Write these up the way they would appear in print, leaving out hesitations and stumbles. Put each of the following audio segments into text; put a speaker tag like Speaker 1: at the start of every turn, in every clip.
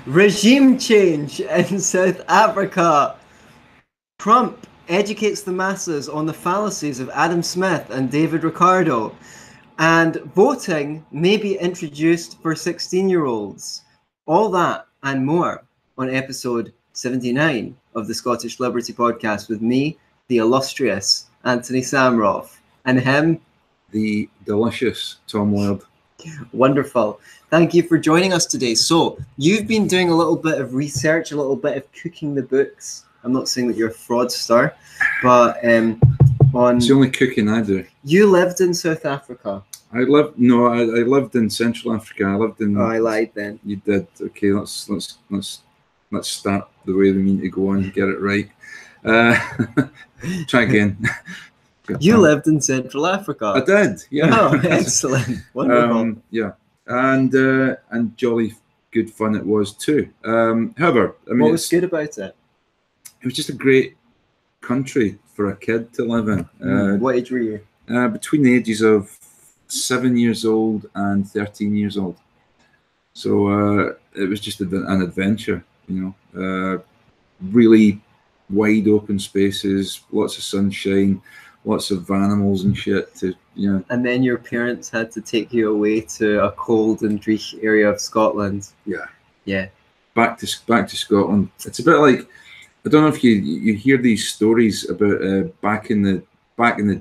Speaker 1: Regime change in South Africa. Trump educates the masses on the fallacies of Adam Smith and David Ricardo. And voting may be introduced for 16-year-olds. All that and more on episode 79 of the Scottish Liberty Podcast with me, the illustrious Antony Sammeroff, and him,
Speaker 2: the delicious Tom Laird.
Speaker 1: Wonderful. Thank you for joining us today. So, you've been doing a little bit of research, a little bit of cooking the books. I'm not saying that you're a fraudster, but
Speaker 2: It's the only cooking I do.
Speaker 1: You lived in South Africa.
Speaker 2: I lived in Central Africa. I lived in.
Speaker 1: Oh, I lied then.
Speaker 2: You did. Okay, let's start the way we mean to go and get it right. Try again.
Speaker 1: You lived in Central Africa.
Speaker 2: I did. Yeah.
Speaker 1: Oh, excellent. Wonderful.
Speaker 2: Yeah, and jolly good fun it was too. However, I mean,
Speaker 1: what was good about it?
Speaker 2: It was just a great country for a kid to live in.
Speaker 1: What age were you?
Speaker 2: Between the ages of 7 years old and 13 years old. So it was just an adventure, you know. Really wide open spaces, lots of sunshine, lots of animals and shit to, you know. And
Speaker 1: then your parents had to take you away to a cold and dreary area of Scotland.
Speaker 2: Yeah. Back to Scotland. It's a bit like, I don't know if you hear these stories about back in the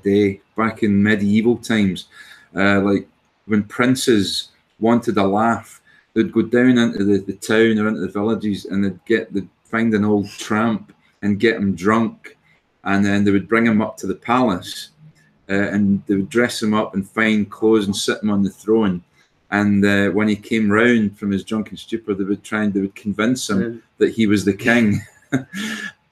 Speaker 2: day, back in medieval times, like when princes wanted a laugh, they'd go down into the town or into the villages and they'd find an old tramp and get him drunk, and then they would bring him up to the palace and they would dress him up in fine clothes and sit him on the throne. And when he came round from his drunken stupor, they would convince him that he was the king.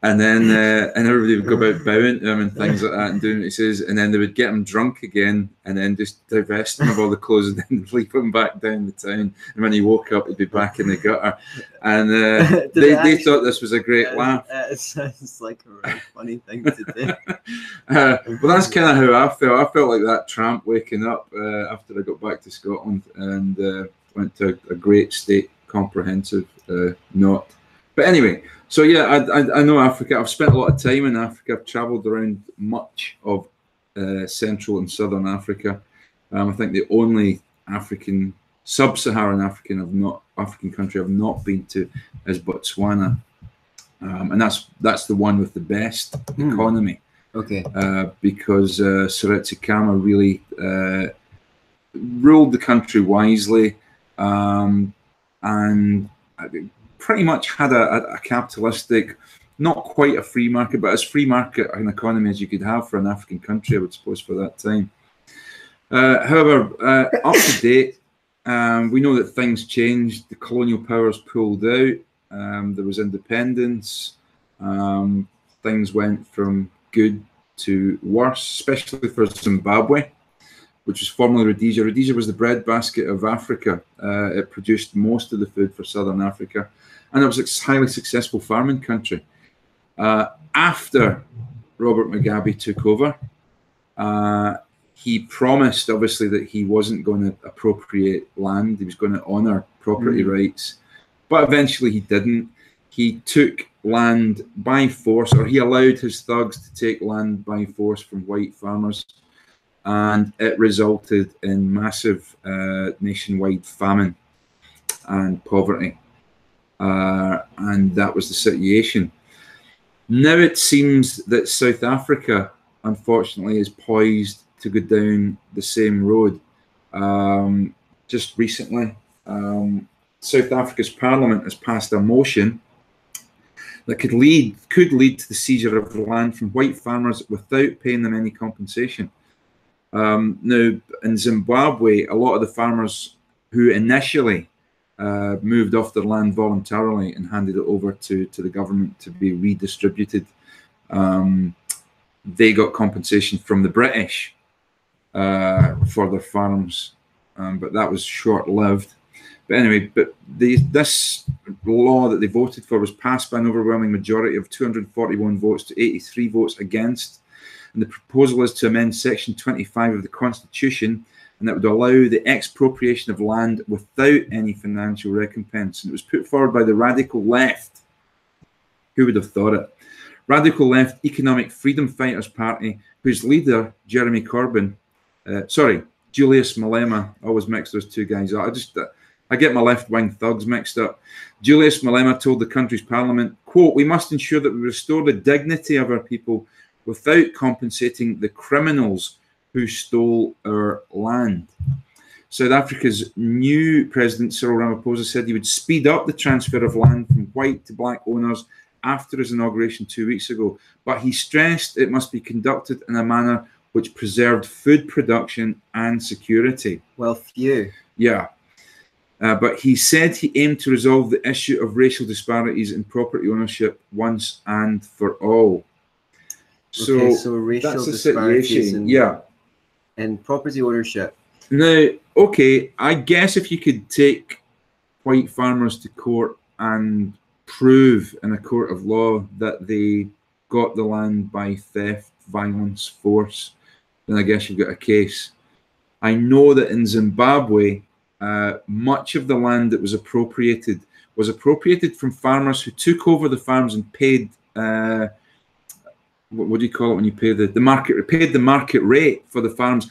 Speaker 2: And then and everybody would go about bowing to him and things like that and doing what he says, and then they would get him drunk again and then just divest him of all the clothes and then leave him back down the town, and when he woke up he'd be back in the gutter. And they thought this was a great laugh.
Speaker 1: It sounds like a really funny thing to do.
Speaker 2: Well, that's kind of how I felt. I felt like that tramp waking up after I got back to Scotland and went to a great state comprehensive knot. But anyway, so yeah, I know Africa. I've spent a lot of time in Africa. I've travelled around much of Central and Southern Africa. I think the only sub-Saharan African country I've not been to is Botswana, and that's the one with the best economy.
Speaker 1: Okay.
Speaker 2: Because Seretse Khama really ruled the country wisely, and pretty much had a capitalistic, not quite a free market, but as free market an economy as you could have for an African country, I would suppose, for that time. However, up to date, we know that things changed. The colonial powers pulled out. There was independence. Things went from good to worse, especially for Zimbabwe, which was formerly Rhodesia. Rhodesia was the breadbasket of Africa. It produced most of the food for Southern Africa. And it was a highly successful farming country. After Robert Mugabe took over, he promised, obviously, that he wasn't going to appropriate land. He was going to honour property rights. But eventually he didn't. He took land by force, or he allowed his thugs to take land by force from white farmers. And it resulted in massive nationwide famine and poverty. And that was the situation. Now it seems that South Africa, unfortunately, is poised to go down the same road. Just recently, South Africa's parliament has passed a motion that could lead to the seizure of land from white farmers without paying them any compensation. Now, in Zimbabwe, a lot of the farmers who initially moved off their land voluntarily and handed it over to the government to be redistributed, they got compensation from the British for their farms, but that was short-lived. But anyway, this law that they voted for was passed by an overwhelming majority of 241 votes to 83 votes against. And the proposal is to amend Section 25 of the Constitution and that would allow the expropriation of land without any financial recompense. And it was put forward by the radical left. Who would have thought it? Radical left Economic Freedom Fighters Party, whose leader, Jeremy Corbyn, Julius Malema, always mix those two guys up. I get my left-wing thugs mixed up. Julius Malema told the country's parliament, quote, "We must ensure that we restore the dignity of our people without compensating the criminals who stole our land." South Africa's new president, Cyril Ramaphosa, said he would speed up the transfer of land from white to black owners after his inauguration 2 weeks ago. But he stressed it must be conducted in a manner which preserved food production and security.
Speaker 1: Well, phew.
Speaker 2: Yeah. But he said he aimed to resolve the issue of racial disparities in property ownership once and for all. So,
Speaker 1: okay, so racial
Speaker 2: that's the
Speaker 1: disparities
Speaker 2: situation.
Speaker 1: in property ownership.
Speaker 2: Now, okay, I guess if you could take white farmers to court and prove in a court of law that they got the land by theft, violence, force, then I guess you've got a case. I know that in Zimbabwe, much of the land that was appropriated from farmers who took over the farms and paid what do you call it when you pay the market rate for the farms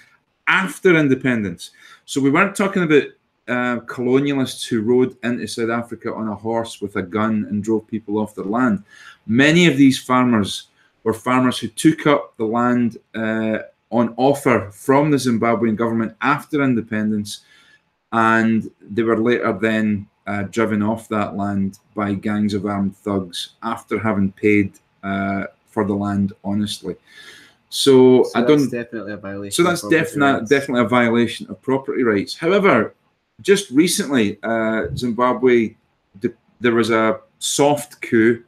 Speaker 2: after independence. So we weren't talking about colonialists who rode into South Africa on a horse with a gun and drove people off their land. Many of these farmers were farmers who took up the land on offer from the Zimbabwean government after independence, and they were later then driven off that land by gangs of armed thugs after having paid for the land honestly. So
Speaker 1: that's definitely a violation.
Speaker 2: So that's definitely a violation of property rights. However, just recently, Zimbabwe, there was a soft coup.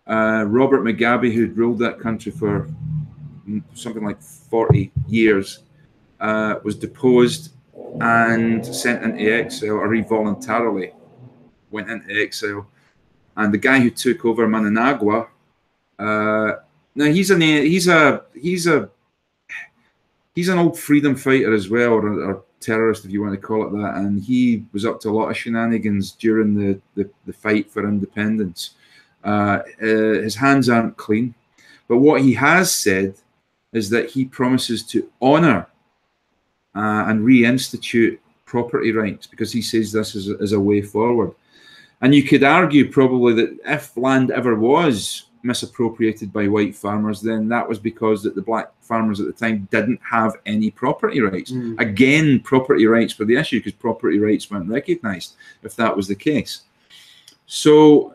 Speaker 2: Robert Mugabe, who'd ruled that country for something like 40 years, was deposed and sent into exile, or he voluntarily went into exile. And the guy who took over Mananagua, now he's an old freedom fighter as well, or terrorist, if you want to call it that, and he was up to a lot of shenanigans during the fight for independence. His hands aren't clean, but what he has said is that he promises to honour and reinstitute property rights, because he says this is a way forward. And you could argue probably that if land ever was misappropriated by white farmers, then that was because that the black farmers at the time didn't have any property rights. Again, property rights were the issue, because property rights weren't recognised if that was the case. So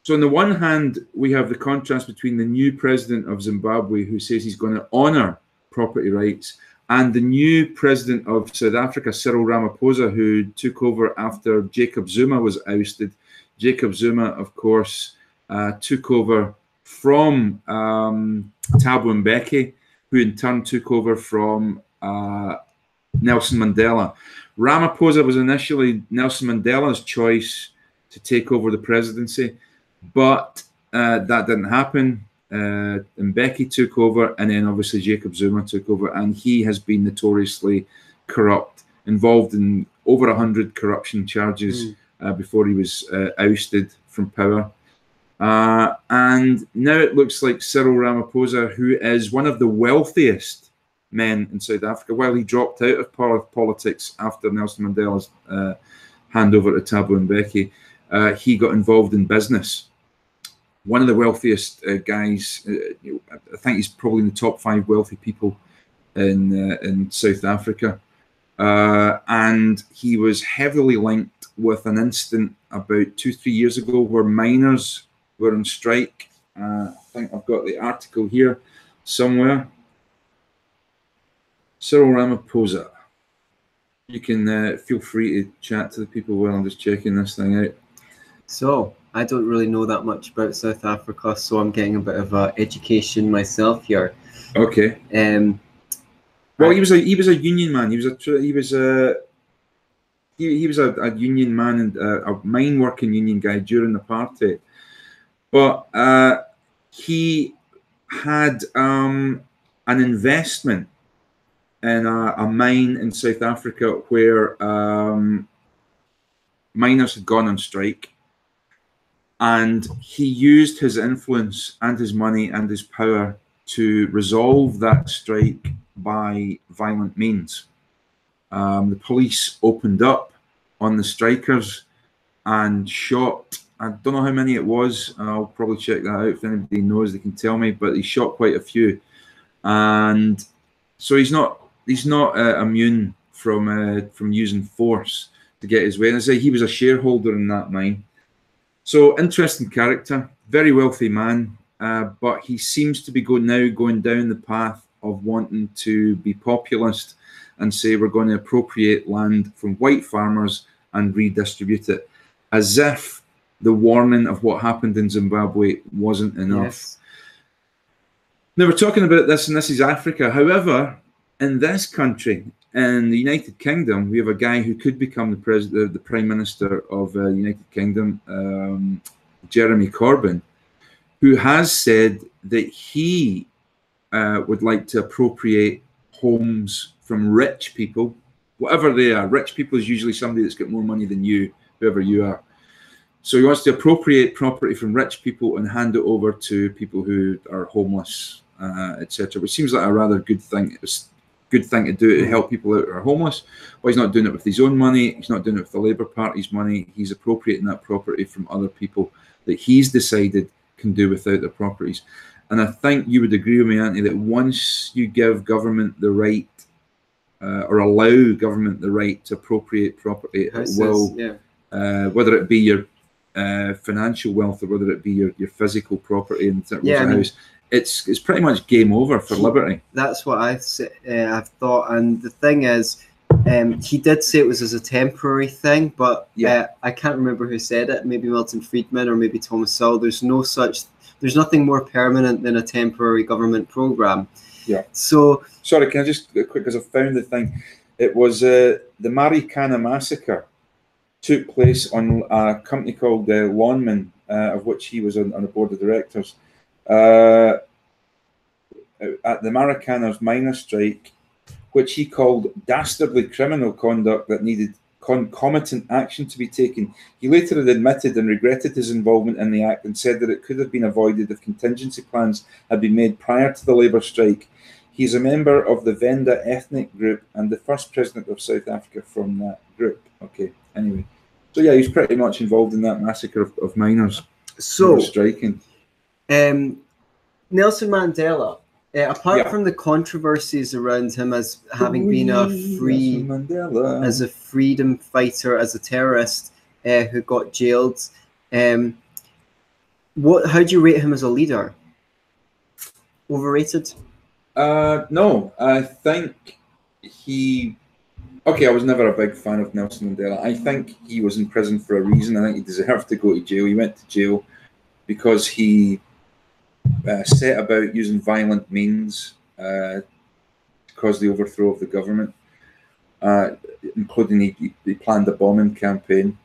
Speaker 2: on the one hand, we have the contrast between the new president of Zimbabwe, who says he's going to honour property rights, and the new president of South Africa, Cyril Ramaphosa, who took over after Jacob Zuma was ousted. Jacob Zuma, of course, took over from Thabo Mbeki, who in turn took over from Nelson Mandela. Ramaphosa was initially Nelson Mandela's choice to take over the presidency, but that didn't happen. Mbeki took over, and then obviously Jacob Zuma took over, and he has been notoriously corrupt, involved in over 100 corruption charges before he was ousted from power. And now it looks like Cyril Ramaphosa, who is one of the wealthiest men in South Africa, while he dropped out of politics after Nelson Mandela's handover to Thabo Mbeki, he got involved in business. One of the wealthiest guys, I think he's probably in the top 5 wealthy people in South Africa. And he was heavily linked with an incident about 2-3 years ago where miners were on strike. I think I've got the article here somewhere. Cyril Ramaphosa. You can feel free to chat to the people while I'm just checking this thing out.
Speaker 1: So, I don't really know that much about South Africa, so I'm getting a bit of education myself here.
Speaker 2: Okay. Well, he was a union man. He was a union man and a mine working union guy during the apartheid. But he had an investment in a mine in South Africa where miners had gone on strike, and he used his influence and his money and his power to resolve that strike by violent means. The police opened up on the strikers and shot, I don't know how many it was, I'll probably check that out. If anybody knows, they can tell me, but he shot quite a few. And so he's not immune from using force to get his way. And I say he was a shareholder in that mine. So interesting character, very wealthy man, but he seems to be going down the path of wanting to be populist and say we're going to appropriate land from white farmers and redistribute it, as if the warning of what happened in Zimbabwe wasn't enough.
Speaker 1: Yes.
Speaker 2: Now we're talking about this, and this is Africa. However, in this country, in the United Kingdom, we have a guy who could become the Prime Minister of the United Kingdom, Jeremy Corbyn, who has said that he would like to appropriate homes from rich people, whatever they are. Rich people is usually somebody that's got more money than you, whoever you are. So he wants to appropriate property from rich people and hand it over to people who are homeless, etc., which seems like a rather good thing. Good thing to do to help people out who are homeless. Well, he's not doing it with his own money. He's not doing it with the Labour Party's money. He's appropriating that property from other people that he's decided can do without their properties. And I think you would agree with me, Antony, that once you give government the right or allow government the right to appropriate property, it will, whether it be your financial wealth or whether it be your physical property in terms of a house, it's pretty much game over for liberty.
Speaker 1: That's what I've thought. And the thing is, he did say it was as a temporary thing, but I can't remember who said it. Maybe Milton Friedman or maybe Thomas Sowell. There's nothing more permanent than a temporary government program. Yeah. So
Speaker 2: sorry, can I just quick, because I found the thing. It was the Marikana massacre took place on a company called Lawnman, of which he was on the board of directors. At the Marikana's miners' strike, which he called dastardly criminal conduct that needed concomitant action to be taken. He later had admitted and regretted his involvement in the act and said that it could have been avoided if contingency plans had been made prior to the labour strike. He is a member of the Venda ethnic group and the first president of South Africa from that group. Okay, anyway. So yeah, he's pretty much involved in that massacre of miners. So striking.
Speaker 1: Nelson Mandela, apart from the controversies around him as having been a freedom fighter, as a terrorist who got jailed, how do you rate him as a leader? Overrated?
Speaker 2: No, I think he. Okay, I was never a big fan of Nelson Mandela. I think he was in prison for a reason. I think he deserved to go to jail. He went to jail because he set about using violent means to cause the overthrow of the government, including he planned a bombing campaign.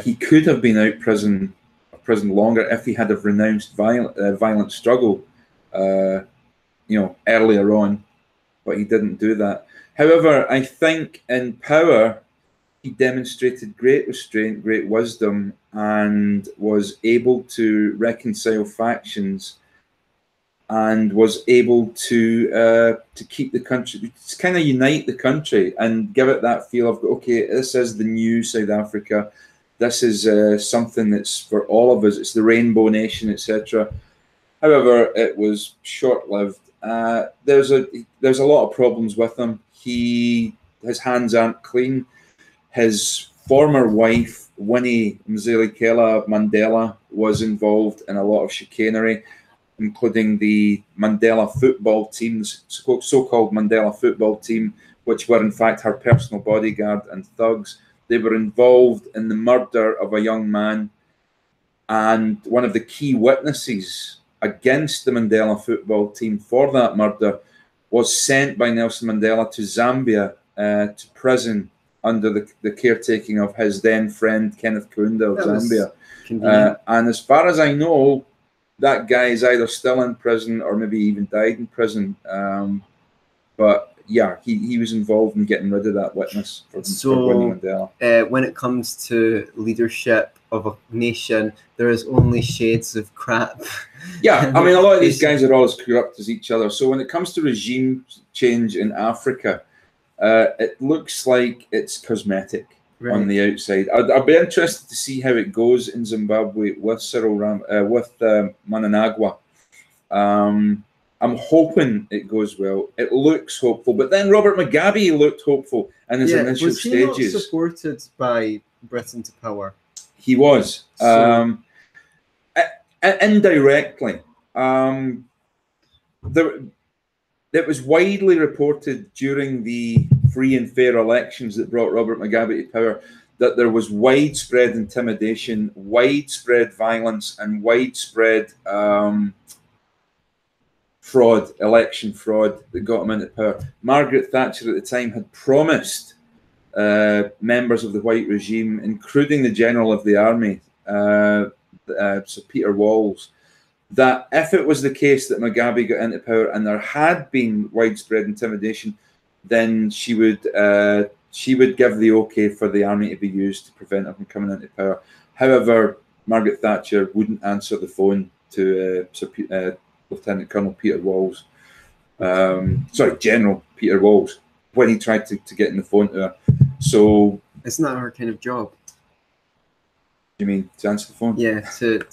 Speaker 2: He could have been out prison longer if he had have renounced violent struggle, earlier on, but he didn't do that. However, I think in power, he demonstrated great restraint, great wisdom, and was able to reconcile factions and was able to keep the country, to kind of unite the country and give it that feel of, okay, this is the new South Africa. This is something that's for all of us. It's the Rainbow Nation, etc. However, it was short-lived. There's a lot of problems with him. His hands aren't clean. His former wife, Winnie Mzilekela Mandela, was involved in a lot of chicanery, including the Mandela football teams, so-called Mandela football team, which were in fact her personal bodyguard and thugs. They were involved in the murder of a young man, and one of the key witnesses against the Mandela football team for that murder was sent by Nelson Mandela to Zambia to prison under the caretaking of his then friend Kenneth Kaunda of Zambia. And as far as I know, that guy is either still in prison or maybe even died in prison. But yeah, he was involved in getting rid of that witness for Winnie Mandela.
Speaker 1: When it comes to leadership of a nation, there is only shades of crap.
Speaker 2: Yeah, I mean, a lot of these guys are all as corrupt as each other. So when it comes to regime change in Africa, it looks like it's cosmetic on the outside. I'd be interested to see how it goes in Zimbabwe with Mnangagwa. I'm hoping it goes well. It looks hopeful. But then Robert Mugabe looked hopeful in his initial stages.
Speaker 1: Was he not supported by Britain to power?
Speaker 2: He was. So, indirectly. It was widely reported during the free and fair elections that brought Robert Mugabe to power that there was widespread intimidation, widespread violence, and widespread fraud, election fraud that got him into power. Margaret Thatcher at the time had promised members of the white regime, including the General of the Army, Sir Peter Walls, that if it was the case that Mugabe got into power and there had been widespread intimidation, then she would give the okay for the army to be used to prevent him from coming into power. However, Margaret Thatcher wouldn't answer the phone to Lieutenant Colonel Peter Walls, General Peter Walls, when he tried to get in the phone to her. So
Speaker 1: it's not her kind of job.
Speaker 2: You mean to answer the phone?
Speaker 1: Yeah, to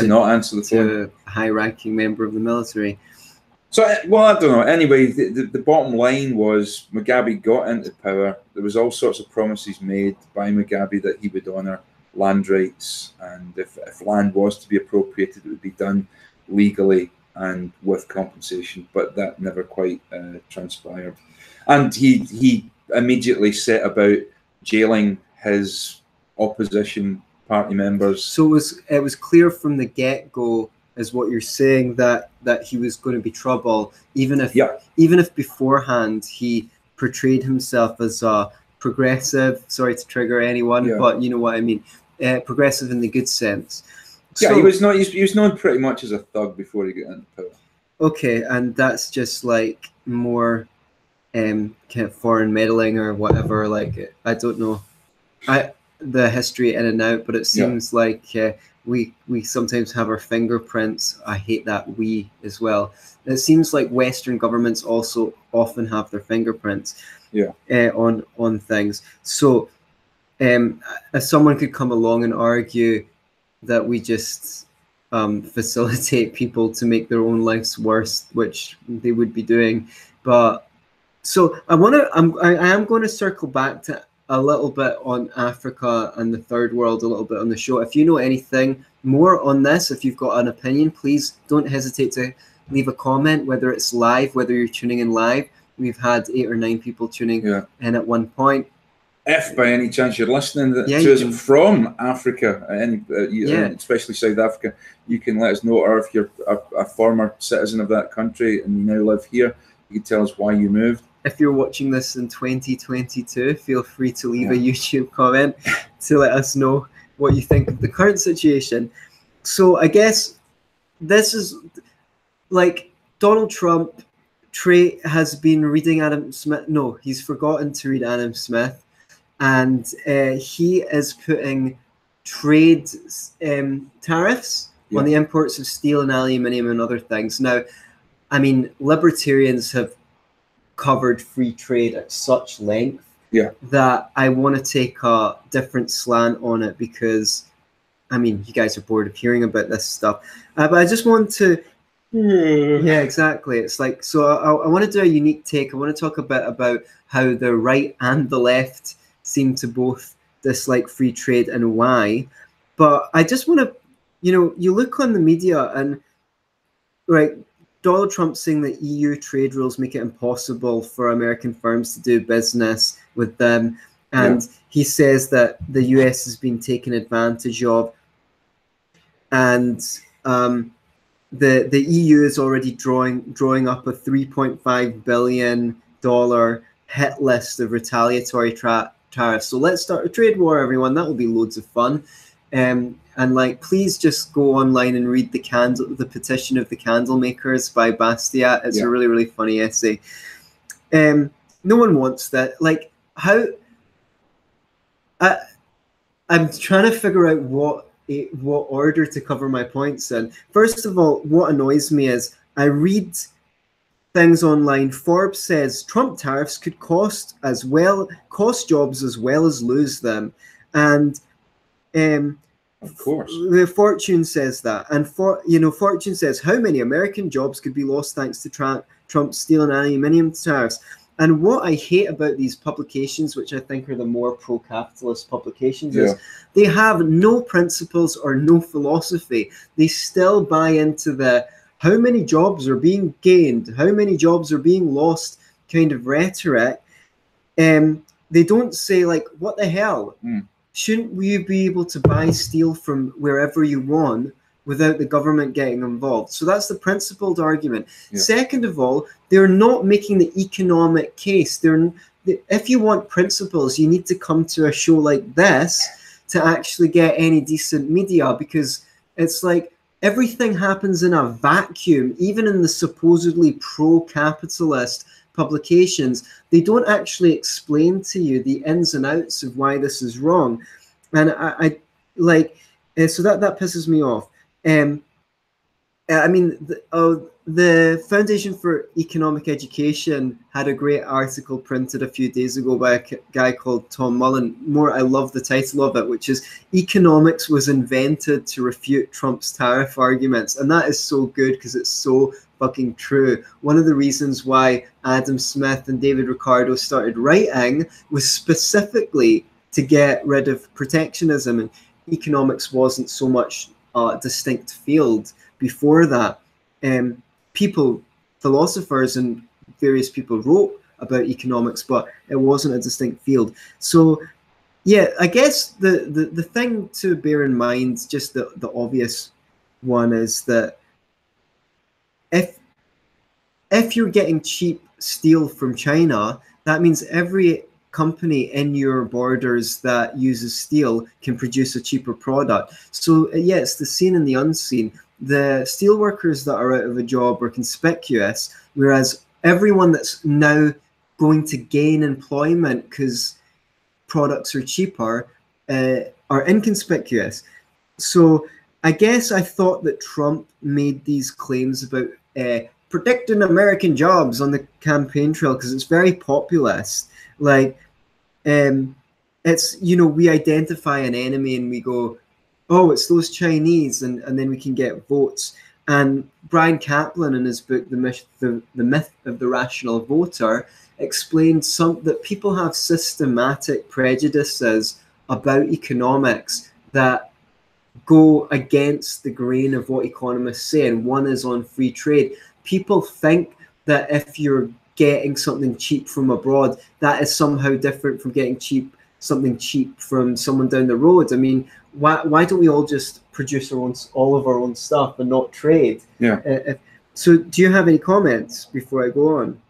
Speaker 2: not answer the phone.
Speaker 1: To a high-ranking member of the military.
Speaker 2: So, well, I don't know. Anyway, the bottom line was Mugabe got into power. There was all sorts of promises made by Mugabe that he would honour land rights, and if land was to be appropriated, it would be done legally and with compensation. But that never quite transpired. And he immediately set about jailing his opposition party members.
Speaker 1: So it was clear from the get-go, is what you're saying, that he was going to be trouble, even if beforehand he portrayed himself as a progressive. Sorry to trigger anyone, but you know what I mean. Progressive in the good sense.
Speaker 2: Yeah,
Speaker 1: so,
Speaker 2: he was known pretty much as a thug before he got into power.
Speaker 1: Okay, and that's just like more kind of foreign meddling or whatever. Like, I don't know. The history in and out, but it seems like we sometimes have our fingerprints. I hate that "we" as well. It seems like Western governments also often have their fingerprints on things. So if someone could come along and argue that we just facilitate people to make their own lives worse, which they would be doing. But so I am going to circle back to a little bit on Africa and the third world a little bit on the show. If you know anything more on this, if you've got an opinion, please don't hesitate to leave a comment, whether it's live, whether you're tuning in live. We've had 8 or 9 people tuning in at one point.
Speaker 2: If by any chance you're listening to us from Africa, especially South Africa, you can let us know, or if you're a former citizen of that country and you now live here, you can tell us why you moved.
Speaker 1: If you're watching this in 2022, feel free to leave a YouTube comment to let us know what you think of the current situation. So I guess this is like Donald Trump has been reading Adam Smith. No, he's forgotten to read Adam Smith. And he is putting trade tariffs on the imports of steel and aluminium and other things. Now, I mean, libertarians have covered free trade at such length that I want to take a different slant on it, because I mean, you guys are bored of hearing about this stuff, but I just want to exactly, it's like, so I want to do a unique take. I want to talk a bit about how the right and the left seem to both dislike free trade and why. But I just want to, you look on the media and Donald Trump saying that EU trade rules make it impossible for American firms to do business with them. And he says that the US has been taken advantage of. And the EU is already drawing up a $3.5 billion hit list of retaliatory tariffs. So let's start a trade war, everyone. That will be loads of fun. And please just go online and read the petition of the candle makers by Bastiat. It's a really, really funny essay. No one wants that. Like, how? I'm trying to figure out what order to cover my points in. First of all, what annoys me is I read things online. Forbes says Trump tariffs could cost jobs as well as lose them, and
Speaker 2: of course,
Speaker 1: the Fortune says that, and Fortune says how many American jobs could be lost thanks to Trump's steel and aluminium tariffs. And what I hate about these publications, which I think are the more pro-capitalist publications, is they have no principles or no philosophy. They still buy into the how many jobs are being gained, how many jobs are being lost kind of rhetoric. They don't say, like, what the hell? Shouldn't we be able to buy steel from wherever you want without the government getting involved? So that's the principled argument. Second of all, they're not making the economic case. If you want principles, you need to come to a show like this to actually get any decent media, because it's like everything happens in a vacuum. Even in the supposedly pro-capitalist publications, they don't actually explain to you the ins and outs of why this is wrong. And I like, so that pisses me off. I mean, the Foundation for Economic Education had a great article printed a few days ago by a guy called Tom Mullen. I love the title of it, which is "Economics was invented to refute Trump's tariff arguments." And that is so good because it's so fucking true. One of the reasons why Adam Smith and David Ricardo started writing was specifically to get rid of protectionism, and economics wasn't so much a distinct field before that. Philosophers and various people wrote about economics, but it wasn't a distinct field. So yeah, I guess the thing to bear in mind, just the obvious one, is that if you're getting cheap steel from China, that means every company in your borders that uses steel can produce a cheaper product. So yeah, it's the seen and the unseen. The steel workers that are out of a job are conspicuous, whereas everyone that's now going to gain employment because products are cheaper are inconspicuous. So I guess I thought that Trump made these claims about protecting American jobs on the campaign trail because it's very populist. Like, it's, we identify an enemy and we go, oh, it's those Chinese, and then we can get votes. And Brian Kaplan, in his book, The Myth of the Rational Voter, explained that people have systematic prejudices about economics that go against the grain of what economists say, and one is on free trade. People think that if you're getting something cheap from abroad, that is somehow different from getting something cheap from someone down the road. I mean, why don't we all just produce all of our own stuff and not trade?
Speaker 2: Yeah.
Speaker 1: So do you have any comments before I go on?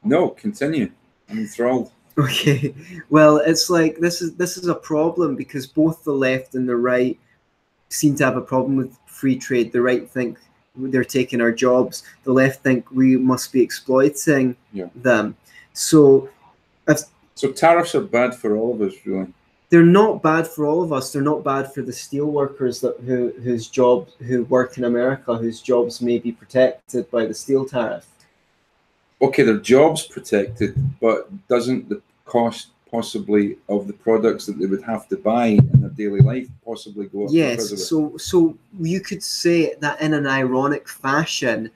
Speaker 2: No, continue. I'm enthralled.
Speaker 1: Okay. Well, it's like this is a problem because both the left and the right seem to have a problem with free trade. The right think they're taking our jobs. The left think we must be exploiting them. So
Speaker 2: tariffs are bad for all of us, really.
Speaker 1: They're not bad for all of us. They're not bad for the steel workers who work in America, whose jobs may be protected by the steel tariff.
Speaker 2: Okay, their jobs protected, but doesn't the cost possibly of the products that they would have to buy in their daily life possibly go up?
Speaker 1: Yes, so you could say that in an ironic fashion,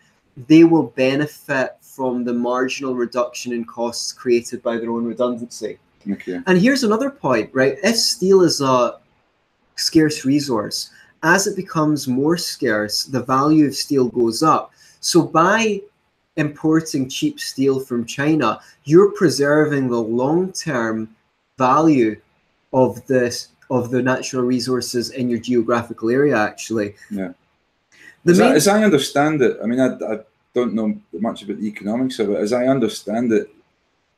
Speaker 1: they will benefit from the marginal reduction in costs created by their own redundancy.
Speaker 2: Okay.
Speaker 1: And here's another point, right? If steel is a scarce resource, as it becomes more scarce, the value of steel goes up. So by importing cheap steel from China, you're preserving the long-term value of the natural resources in your geographical area, actually.
Speaker 2: Yeah. As I understand it, I mean, I don't know much about the economics of it. As I understand it,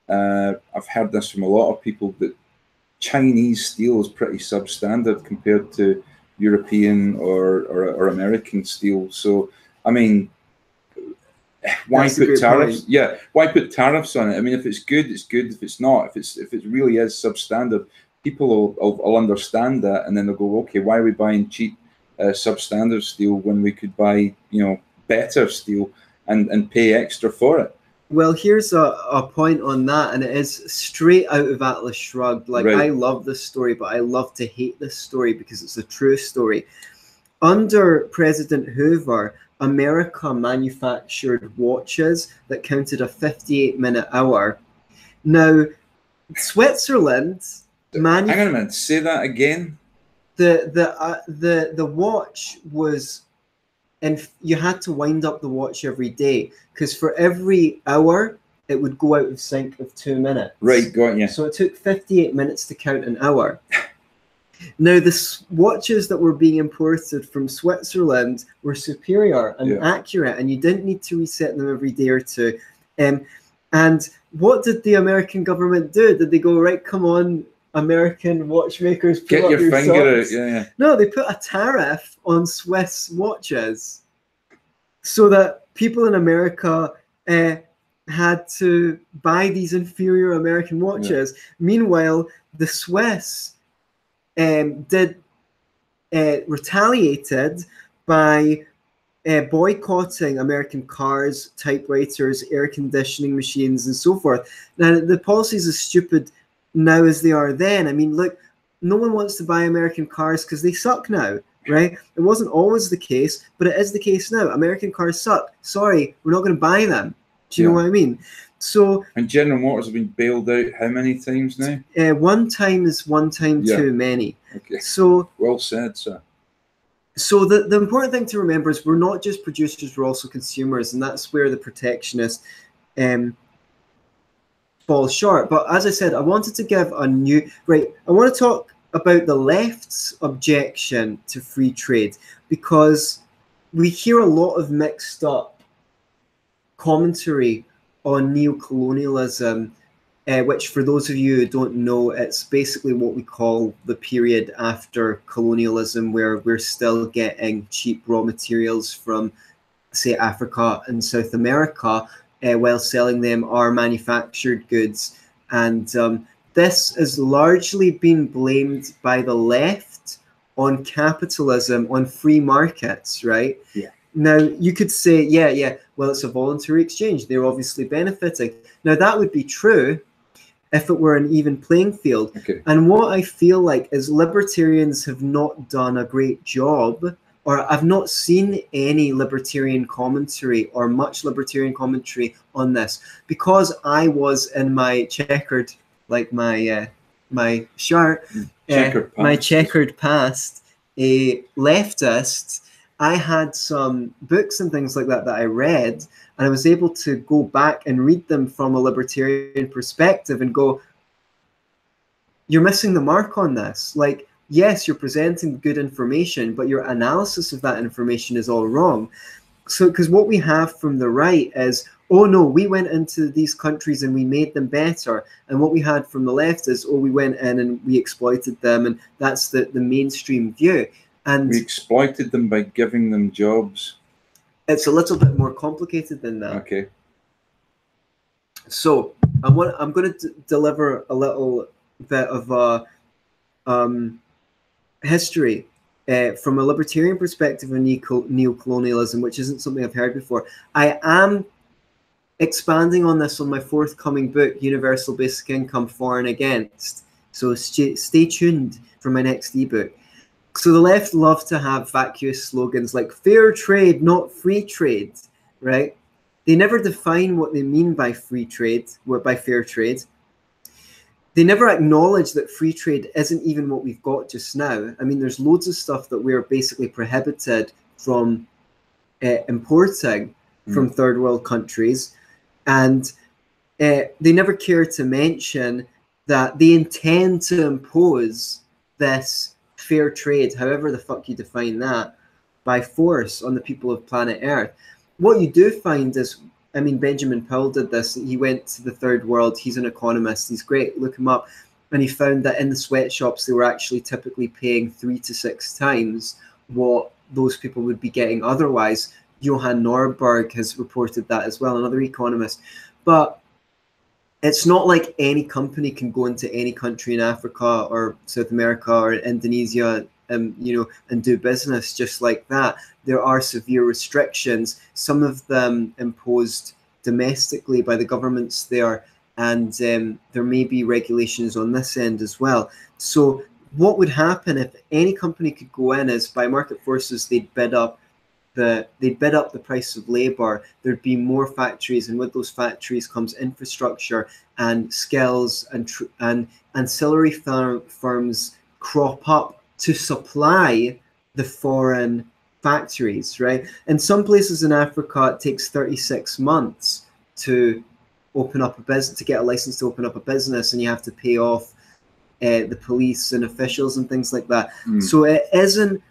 Speaker 2: I've heard this from a lot of people, that Chinese steel is pretty substandard compared to European or American steel. So, I mean, Why
Speaker 1: That's a
Speaker 2: put
Speaker 1: great
Speaker 2: tariffs?
Speaker 1: point.
Speaker 2: Yeah, why put tariffs on it? I mean, if it's good, it's good. If it's not, if it really is substandard, people will understand that, and then they'll go, okay, why are we buying cheap substandard steel when we could buy, better steel and pay extra for it?
Speaker 1: Well, here's a point on that, and it is straight out of Atlas Shrugged. Like,
Speaker 2: Right.
Speaker 1: I love this story, but I love to hate this story because it's a true story. Under President Hoover, America manufactured watches that counted a 58-minute hour. Now, Switzerland
Speaker 2: Hang on a minute, say that again.
Speaker 1: The watch was, and you had to wind up the watch every day, because for every hour it would go out of sync of 2 minutes.
Speaker 2: Right, got you.
Speaker 1: So it took 58 minutes to count an hour. Now, the watches that were being imported from Switzerland were superior and accurate, and you didn't need to reset them every day or two. And what did the American government do? Did they go, right, come on, American watchmakers, pull
Speaker 2: Get
Speaker 1: up
Speaker 2: your finger
Speaker 1: socks?
Speaker 2: out, yeah.
Speaker 1: No, they put a tariff on Swiss watches so that people in America had to buy these inferior American watches. Yeah. Meanwhile, the Swiss retaliated by boycotting American cars, typewriters, air conditioning machines, and so forth. Now, the policies are stupid now as they are then. I mean, look, no one wants to buy American cars because they suck now, right? It wasn't always the case, but it is the case now. American cars suck. Sorry, we're not going to buy them. Do you know what I mean? So,
Speaker 2: and General Motors have been bailed out how many times now?
Speaker 1: One time is one time too many.
Speaker 2: Okay.
Speaker 1: So
Speaker 2: well said, sir.
Speaker 1: So the important thing to remember is we're not just producers, we're also consumers, and that's where the protectionist falls short. But as I said, I wanted to give a new... Right, I want to talk about the left's objection to free trade, because we hear a lot of mixed up commentary on neocolonialism, which, for those of you who don't know, it's basically what we call the period after colonialism, where we're still getting cheap raw materials from, say, Africa and South America, while selling them our manufactured goods. And this has largely been blamed by the left on capitalism, on free markets, right?
Speaker 2: Yeah.
Speaker 1: Now, you could say, well, it's a voluntary exchange. They're obviously benefiting. Now, that would be true if it were an even playing field.
Speaker 2: Okay.
Speaker 1: And what I feel like is libertarians have not done a great job, or I've not seen any libertarian commentary or much libertarian commentary on this, because I was in my checkered, like my my shirt, my checkered past, a leftist. I had some books and things like that I read, and I was able to go back and read them from a libertarian perspective and go, you're missing the mark on this. Like, yes, you're presenting good information, but your analysis of that information is all wrong. So, because what we have from the right is, oh no, we went into these countries and we made them better. And what we had from the left is, oh, we went in and we exploited them. And that's the mainstream view. And
Speaker 2: we exploited them by giving them jobs.
Speaker 1: It's a little bit more complicated than that.
Speaker 2: Okay.
Speaker 1: So I'm going to deliver a little bit of history from a libertarian perspective of neocolonialism, which isn't something I've heard before. I am expanding on this on my forthcoming book, Universal Basic Income For and Against. So stay tuned for my next ebook. So the left love to have vacuous slogans like fair trade, not free trade, right? They never define what they mean by free trade, or by fair trade. They never acknowledge that free trade isn't even what we've got just now. I mean, there's loads of stuff that we're basically prohibited from importing from third world countries. And they never care to mention that they intend to impose this fair trade, however the fuck you define that, by force on the people of planet Earth. What you do find is, I mean, Benjamin Powell did this. He went to the third world. He's an economist. He's great. Look him up. And he found that in the sweatshops, they were actually typically paying 3 to 6 times what those people would be getting otherwise, Johan Norberg has reported that as well, another economist. But it's not like any company can go into any country in Africa or South America or Indonesia, you know, and do business just like that. There are severe restrictions, some of them imposed domestically by the governments there, and there may be regulations on this end as well. So what would happen if any company could go in is by market forces, they'd bid up the price of labor. There'd be more factories, and with those factories comes infrastructure and skills, and ancillary firms crop up to supply the foreign factories, right? In some places in Africa, it takes 36 months to open up a business, to get a license to open up a business, and you have to pay off the police and officials and things like that. So it isn't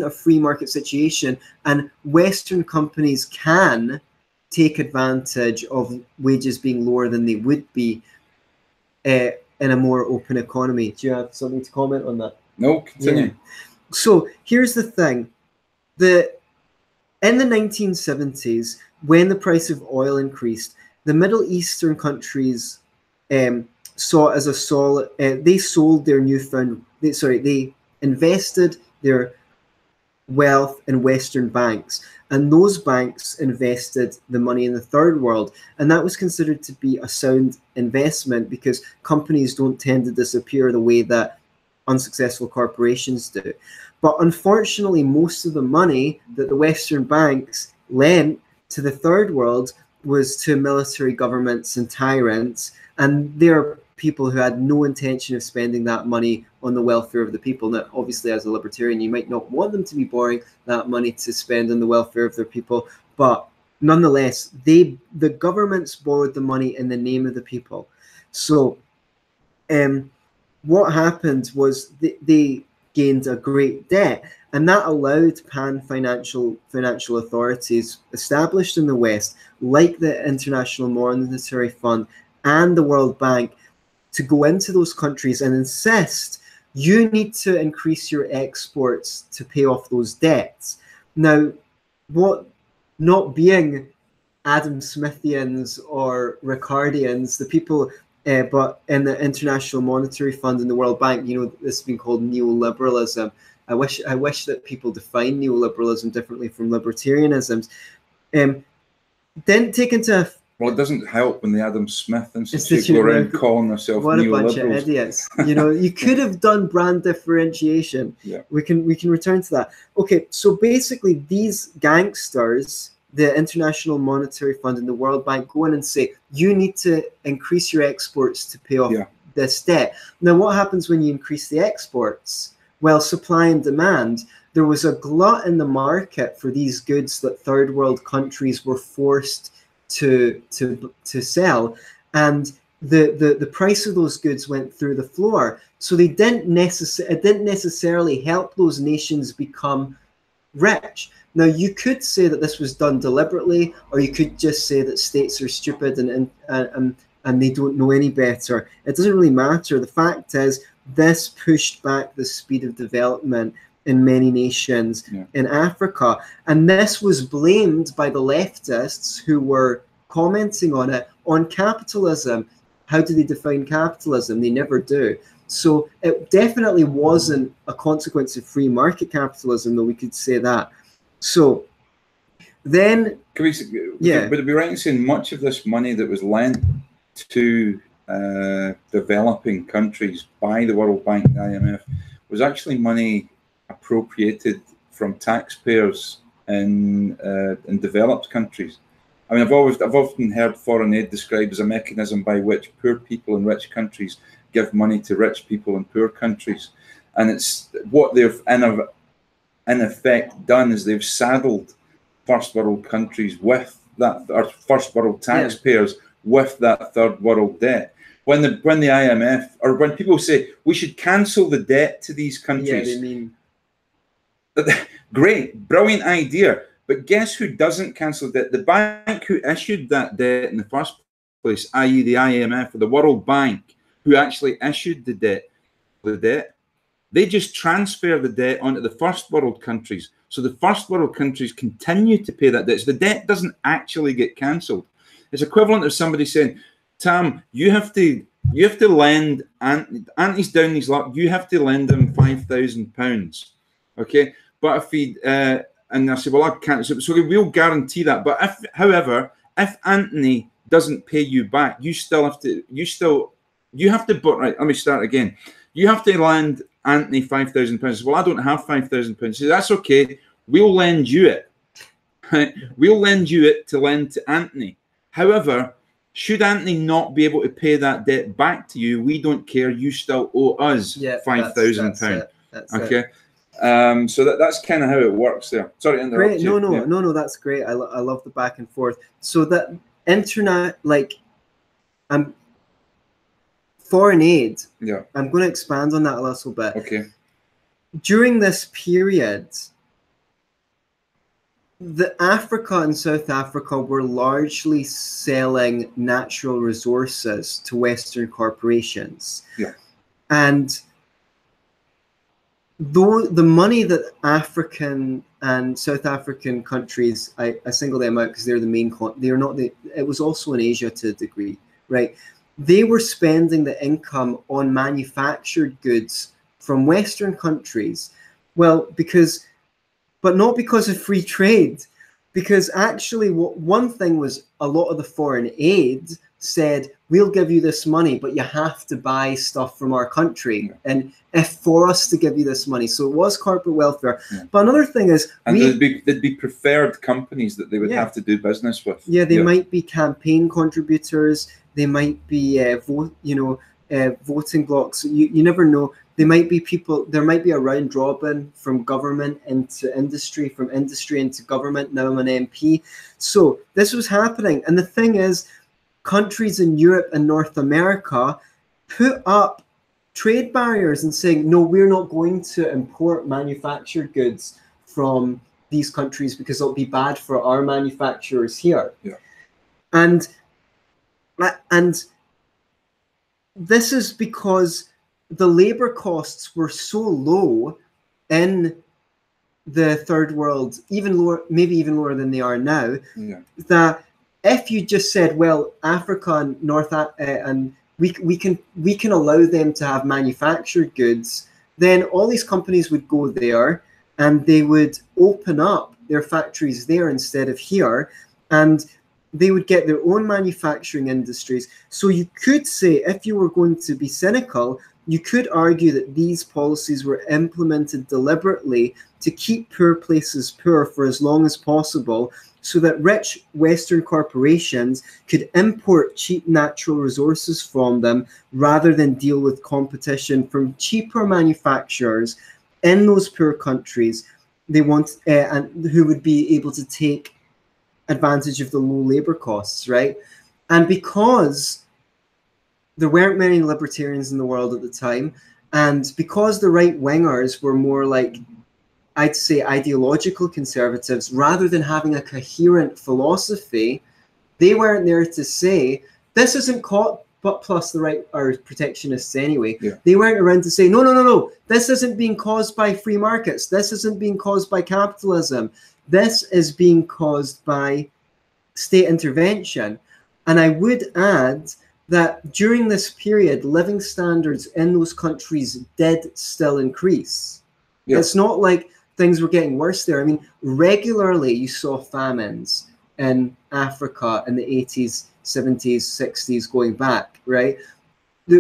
Speaker 1: a free market situation, and Western companies can take advantage of wages being lower than they would be in a more open economy. Do you have something to comment on that?
Speaker 2: No, continue.
Speaker 1: Yeah. So here's the thing. In the 1970s, when the price of oil increased, the Middle Eastern countries saw as a solid, they sold their they invested their wealth in Western banks, and those banks invested the money in the third world, and that was considered to be a sound investment because companies don't tend to disappear the way that unsuccessful corporations do. But unfortunately, most of the money that the Western banks lent to the third world was to military governments and tyrants, and they're people who had no intention of spending that money on the welfare of the people. Now, obviously, as a libertarian, you might not want them to be borrowing that money to spend on the welfare of their people, but nonetheless, the governments borrowed the money in the name of the people. So what happened was they gained a great debt, and that allowed financial authorities established in the West, like the International Monetary Fund and the World Bank, to go into those countries and insist you need to increase your exports to pay off those debts. Now, not being Adam Smithians or Ricardians, the people, but in the International Monetary Fund and the World Bank, you know, this has been called neoliberalism. I wish that people define neoliberalism differently from libertarianism. Didn't take into
Speaker 2: Well, it doesn't help when the Adam Smith Institute go around calling themselves neoliberals.
Speaker 1: What a bunch of idiots. You know, you could have done brand differentiation.
Speaker 2: Yeah.
Speaker 1: We can return to that. Okay, so basically these gangsters, the International Monetary Fund and the World Bank, go in and say, you need to increase your exports to pay off this debt. Now, what happens when you increase the exports? Well, supply and demand. There was a glut in the market for these goods that third world countries were forced to sell, and the price of those goods went through the floor. So it didn't necessarily help those nations become rich. Now, you could say that this was done deliberately, or you could just say that states are stupid and they don't know any better. It doesn't really matter. The fact is, this pushed back the speed of development in many nations in Africa. And this was blamed by the leftists who were commenting on it, on capitalism. How do they define capitalism? They never do. So it definitely wasn't a consequence of free market capitalism, though we could say that. So then...
Speaker 2: Would it be right in saying much of this money that was lent to developing countries by the World Bank and the IMF was actually money appropriated from taxpayers in developed countries? I mean, I've often heard foreign aid described as a mechanism by which poor people in rich countries give money to rich people in poor countries, and it's what they've in effect done is they've saddled first world countries with that, or first world taxpayers with that third world debt. When the IMF, or when people say we should cancel the debt to these countries,
Speaker 1: they mean...
Speaker 2: Great, brilliant idea. But guess who doesn't cancel debt? The bank who issued that debt in the first place, i.e. the IMF or the World Bank, who actually issued the debt, they just transfer the debt onto the first world countries. So the first world countries continue to pay that debt. So the debt doesn't actually get cancelled. It's equivalent of somebody saying, Tam, you have to lend, Antony's down his luck, you have to lend him £5,000. Okay? But if he, and I say, well, I can't, so we'll guarantee that. But however, if Antony doesn't pay you back, you have to, but right, let me start again. You have to lend Antony £5,000. Well, I don't have £5,000. So that's okay. We'll lend you it. Right? We'll lend you it to lend to Antony. However, should Antony not be able to pay that debt back to you, we don't care. You still owe us £5,000. Okay. So that's kind of how it works there. Sorry to interrupt you.
Speaker 1: No, that's great. I love the back and forth. So that internet, like, foreign aid.
Speaker 2: Yeah.
Speaker 1: I'm going to expand on that a little bit.
Speaker 2: Okay.
Speaker 1: During this period, the Africa and South Africa were largely selling natural resources to Western corporations.
Speaker 2: Yeah. And
Speaker 1: though the money that African and South African countries, I single them out because they're the main, it was also in Asia to a degree, right? They were spending the income on manufactured goods from Western countries. Well, but not because of free trade, because actually one thing was a lot of the foreign aid said, we'll give you this money, but you have to buy stuff from our country. Yeah. And for us to give you this money. So it was corporate welfare. Yeah. But another thing is,
Speaker 2: and there'd be preferred companies that they would have to do business with.
Speaker 1: Yeah, they might be campaign contributors. They might be voting blocks. You never know. There might be people. There might be a round robin from government into industry, from industry into government. Now I'm an MP. So this was happening, and the thing is, countries in Europe and North America put up trade barriers and saying, no, we're not going to import manufactured goods from these countries because it'll be bad for our manufacturers here.
Speaker 2: Yeah.
Speaker 1: And this is because the labor costs were so low in the third world, even lower, maybe even lower than they are now, that if you just said, well, Africa and we can allow them to have manufactured goods, then all these companies would go there and they would open up their factories there instead of here, and they would get their own manufacturing industries. So you could say, if you were going to be cynical, you could argue that these policies were implemented deliberately to keep poor places poor for as long as possible, so that rich Western corporations could import cheap natural resources from them rather than deal with competition from cheaper manufacturers in those poor countries. They want and who would be able to take advantage of the low labor costs, right? And because there weren't many libertarians in the world at the time, and because the right-wingers were more like, I'd say, ideological conservatives, rather than having a coherent philosophy, they weren't there to say, this isn't caught, but plus the right are protectionists anyway. Yeah. They weren't around to say, no, this isn't being caused by free markets. This isn't being caused by capitalism. This is being caused by state intervention. And I would add that during this period, living standards in those countries did still increase. Yeah. It's not like things were getting worse there. I mean, regularly you saw famines in Africa in the 80s, 70s, 60s going back, right?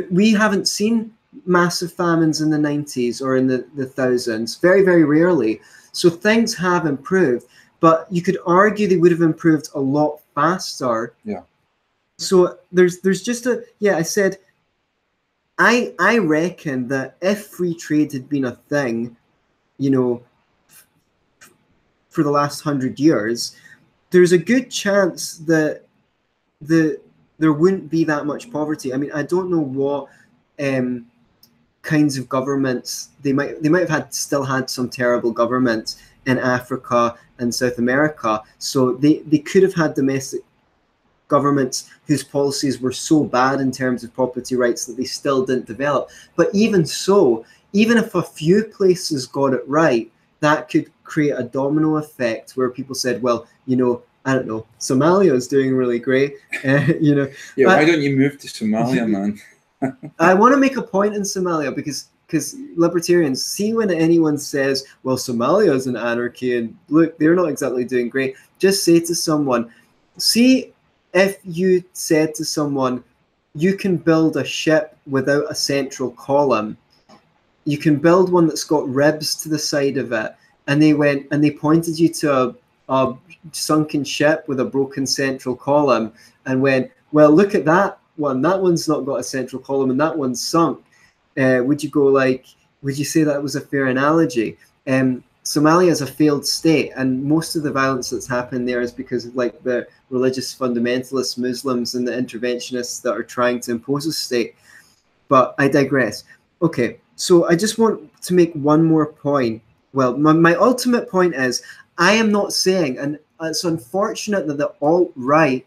Speaker 1: We haven't seen massive famines in the 90s or in the thousands, very, very rarely. So things have improved, but you could argue they would have improved a lot faster.
Speaker 2: Yeah.
Speaker 1: So there's just I said, I reckon that if free trade had been a thing, for the last 100 years, there's a good chance that there wouldn't be that much poverty. I mean, I don't know what kinds of governments they might have still had some terrible governments in Africa and South America. So they could have had domestic governments whose policies were so bad in terms of property rights that they still didn't develop. But even so, even if a few places got it right, that could create a domino effect where people said, well, you know, I don't know, Somalia is doing really great. You know,
Speaker 2: yeah, why don't you move to Somalia, man?
Speaker 1: I want to make a point in Somalia because libertarians see when anyone says, well, Somalia is an anarchy and look, they're not exactly doing great. Just say to someone, see if you said to someone, you can build a ship without a central column. You can build one that's got ribs to the side of it. And they went and they pointed you to a sunken ship with a broken central column and went, well, look at that one. That one's not got a central column and that one's sunk. Would you go like, would you say that was a fair analogy? Somalia is a failed state, and most of the violence that's happened there is because of like the religious fundamentalist Muslims and the interventionists that are trying to impose a state. But I digress. Okay, so I just want to make one more point. Well, my ultimate point is I am not saying, and it's unfortunate that the alt-right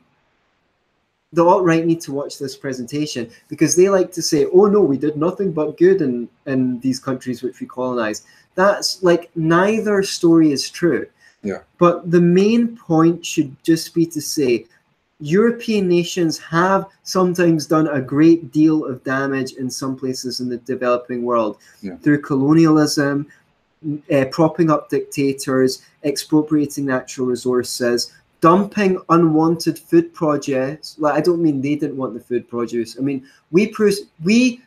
Speaker 1: need to watch this presentation because they like to say, oh no, we did nothing but good in these countries which we colonized. That's like, neither story is true.
Speaker 2: Yeah.
Speaker 1: But the main point should just be to say, European nations have sometimes done a great deal of damage in some places in the developing world through colonialism, propping up dictators, expropriating natural resources, dumping unwanted food produce. Like, I don't mean they didn't want the food produce. I mean, we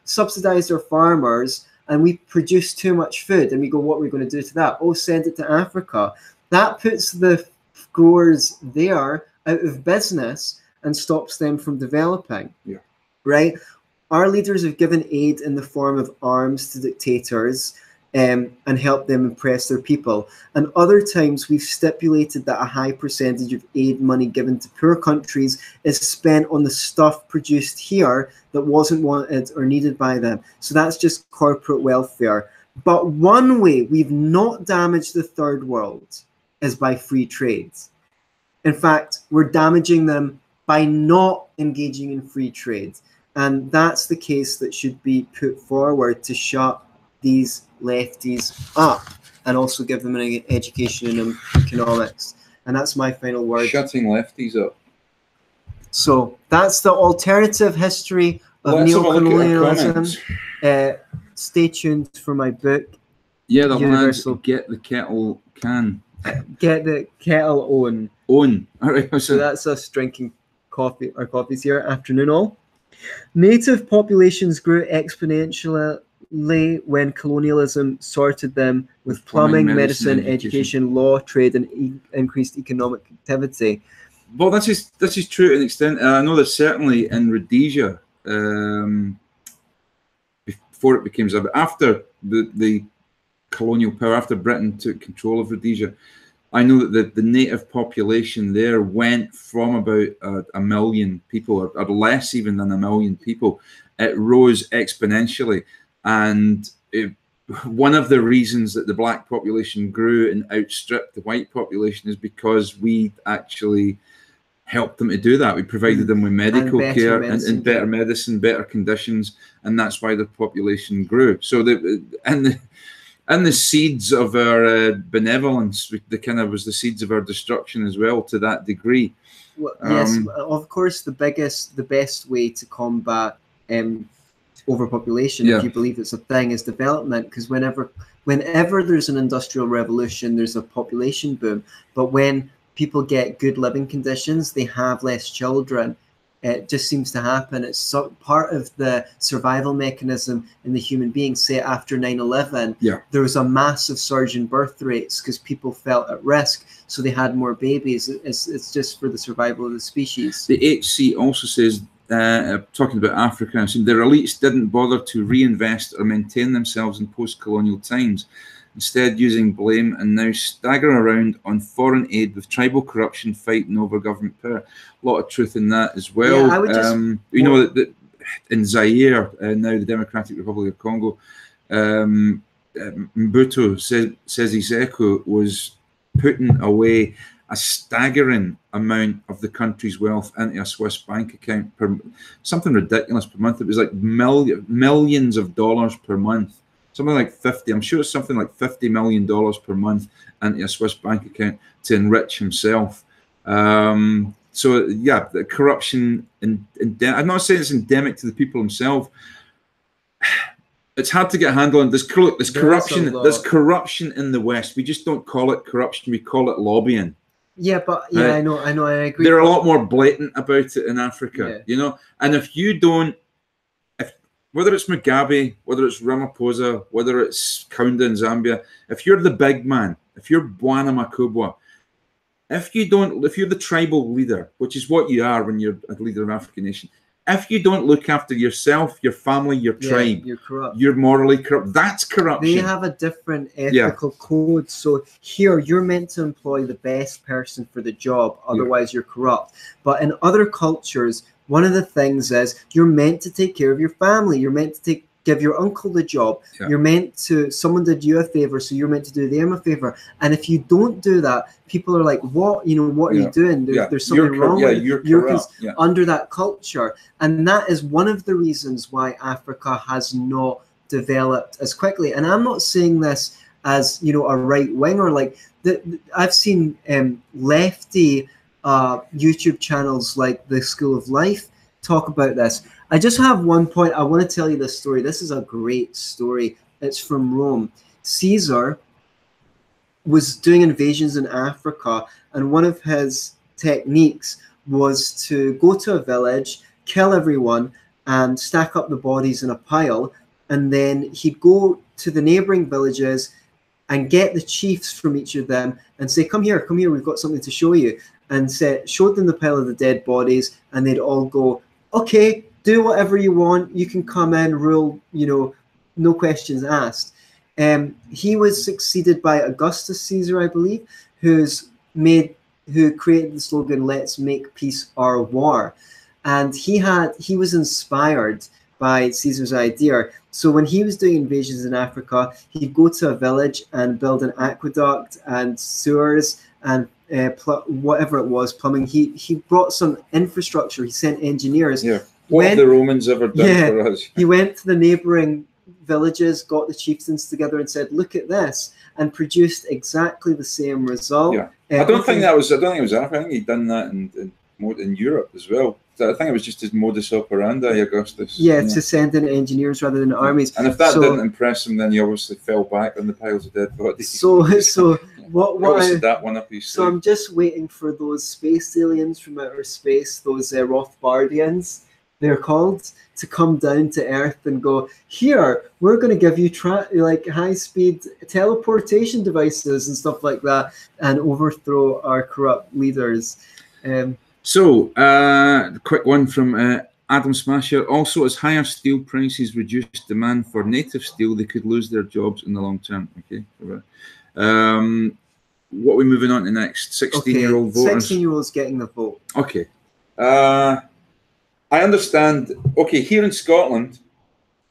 Speaker 1: subsidized our farmers and we produce too much food and we go, what are we going to do to that? Oh, send it to Africa. That puts the growers there out of business and stops them from developing. Yeah. Right? Our leaders have given aid in the form of arms to dictators and help them impress their people. And other times we've stipulated that a high percentage of aid money given to poor countries is spent on the stuff produced here that wasn't wanted or needed by them. So that's just corporate welfare. But one way we've not damaged the third world is by free trade. In fact, we're damaging them by not engaging in free trade. And that's the case that should be put forward to shut these lefties up and also give them an education in economics. And that's my final word.
Speaker 2: Shutting lefties up.
Speaker 1: So that's the alternative history of neocolonialism. Stay tuned for my book.
Speaker 2: Yeah, the Universal Get the Kettle Can.
Speaker 1: Get the kettle on.
Speaker 2: On. All right.
Speaker 1: So that's us drinking coffee. Our coffee's here. Afternoon all. Native populations grew exponentially when colonialism sorted them with plumbing, medicine, education, law, trade, and increased economic activity.
Speaker 2: Well, this is true to an extent. I know that certainly in Rhodesia, before it became after the colonial power, after Britain took control of Rhodesia, I know that the native population there went from about a million people, or less even than a million people. It rose exponentially. And one of the reasons that the black population grew and outstripped the white population is because we actually helped them to do that. We provided them with medical care and better medicine, better conditions, and that's why the population grew. So and the seeds of our benevolence, was the seeds of our destruction as well, to that degree.
Speaker 1: Well, yes, of course, the best way to combat overpopulation, if you believe it's a thing, is development. Because whenever there's an industrial revolution, there's a population boom. But when people get good living conditions, they have less children. It just seems to happen. It's part of the survival mechanism in the human being. Say after 9/11, there was a massive surge in birth rates because people felt at risk, so they had more babies. It's just for the survival of the species.
Speaker 2: The HC also says, talking about Africa, their elites didn't bother to reinvest or maintain themselves in post-colonial times, instead using blame and now stagger around on foreign aid with tribal corruption fighting over government power. A lot of truth in that as well.
Speaker 1: Yeah, I would just,
Speaker 2: you know that in Zaire, now the Democratic Republic of Congo, Mbutu Seseko was putting away a staggering amount of the country's wealth into a Swiss bank account, something ridiculous per month. It was like millions of dollars per month something like 50. I'm sure it's something like $50 million per month into a Swiss bank account to enrich himself. So yeah, the corruption, I'm not saying it's endemic to the people themselves. It's hard to get a handle on. There's corruption in the West. We just don't call it corruption. We call it lobbying.
Speaker 1: Yeah, but yeah, right? I know, I agree.
Speaker 2: They're a lot more blatant about it in Africa, you know. And if you don't, whether it's Mugabe, whether it's Ramaphosa, whether it's Kaunda in Zambia, if you're the big man, if you're Bwana Makubwa, if you're the tribal leader, which is what you are when you're a leader of an African nation, if you don't look after yourself, your family, your tribe,
Speaker 1: you're corrupt.
Speaker 2: You're morally corrupt. That's corruption.
Speaker 1: They have a different ethical code. So here, you're meant to employ the best person for the job. Otherwise, you're corrupt. But in other cultures, one of the things is you're meant to take care of your family. You're meant to give your uncle the job. Yeah. You're meant to, someone did you a favor, so you're meant to do them a favor. And if you don't do that, people are like, what? You know, what are you doing? There's something wrong with you. You're under that culture. And that is one of the reasons why Africa has not developed as quickly. And I'm not saying this as, you know, a right wing or like, I've seen lefty YouTube channels like the School of Life talk about this. I just have one point. I want to tell you this story. This is a great story. It's from Rome. Caesar was doing invasions in Africa, and one of his techniques was to go to a village, kill everyone, and stack up the bodies in a pile, and then he'd go to the neighboring villages and get the chiefs from each of them and say, come here, we've got something to show you, and showed them the pile of the dead bodies, and they'd all go, okay, do whatever you want. You can come in, rule, you know, no questions asked. He was succeeded by Augustus Caesar, I believe, who created the slogan, "Let's make peace our war." And he was inspired by Caesar's idea. So when he was doing invasions in Africa, he'd go to a village and build an aqueduct and sewers and whatever it was, plumbing. He brought some infrastructure. He sent engineers.
Speaker 2: Yeah. What have the Romans ever done for us?
Speaker 1: He went to the neighboring villages, got the chieftains together and said, look at this, and produced exactly the same result.
Speaker 2: Yeah. I don't think it was Africa. I think he'd done that in Europe as well. I think it was just his modus operandi, Augustus.
Speaker 1: Yeah, to send in engineers rather than armies.
Speaker 2: And if that didn't impress him, then he obviously fell back on the piles of dead bodies.
Speaker 1: So I'm just waiting for those space aliens from outer space, those Rothbardians, they're called, to come down to Earth and go, here, we're going to give you like high-speed teleportation devices and stuff like that, and overthrow our corrupt leaders.
Speaker 2: The quick one from Adam Smasher. Also, as higher steel prices reduce demand for native steel, they could lose their jobs in the long term. Okay. What are we moving on to next? 16-year-old voters.
Speaker 1: 16-year-olds getting the vote.
Speaker 2: Okay. I understand. Okay, here in Scotland,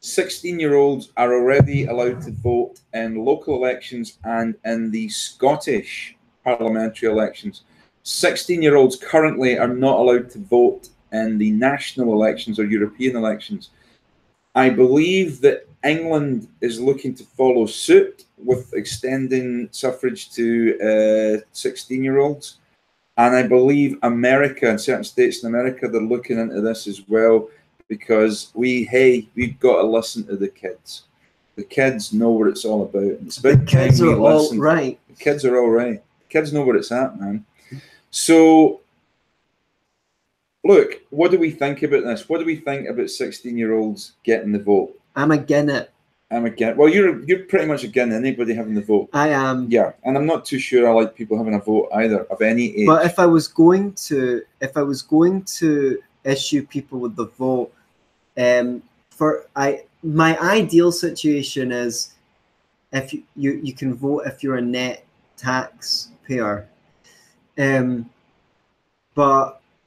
Speaker 2: 16-year-olds are already allowed to vote in local elections and in the Scottish parliamentary elections. 16-year-olds currently are not allowed to vote in the national elections or European elections. I believe that England is looking to follow suit with extending suffrage to 16-year-olds. And I believe America and certain states in America, they're looking into this as well, because we've got to listen to the kids. The kids know what it's all about. It's about
Speaker 1: the kids are all right.
Speaker 2: The kids are all right. The kids know what it's at, man. So, look, what do we think about this? What do we think about 16-year-olds getting the vote?
Speaker 1: I'm against it.
Speaker 2: Well, you're pretty much against anybody having the vote.
Speaker 1: I am.
Speaker 2: Yeah, and I'm not too sure I like people having a vote either, of any age.
Speaker 1: But if I was going to issue people with the vote, my ideal situation is if you can vote if you're a net taxpayer. But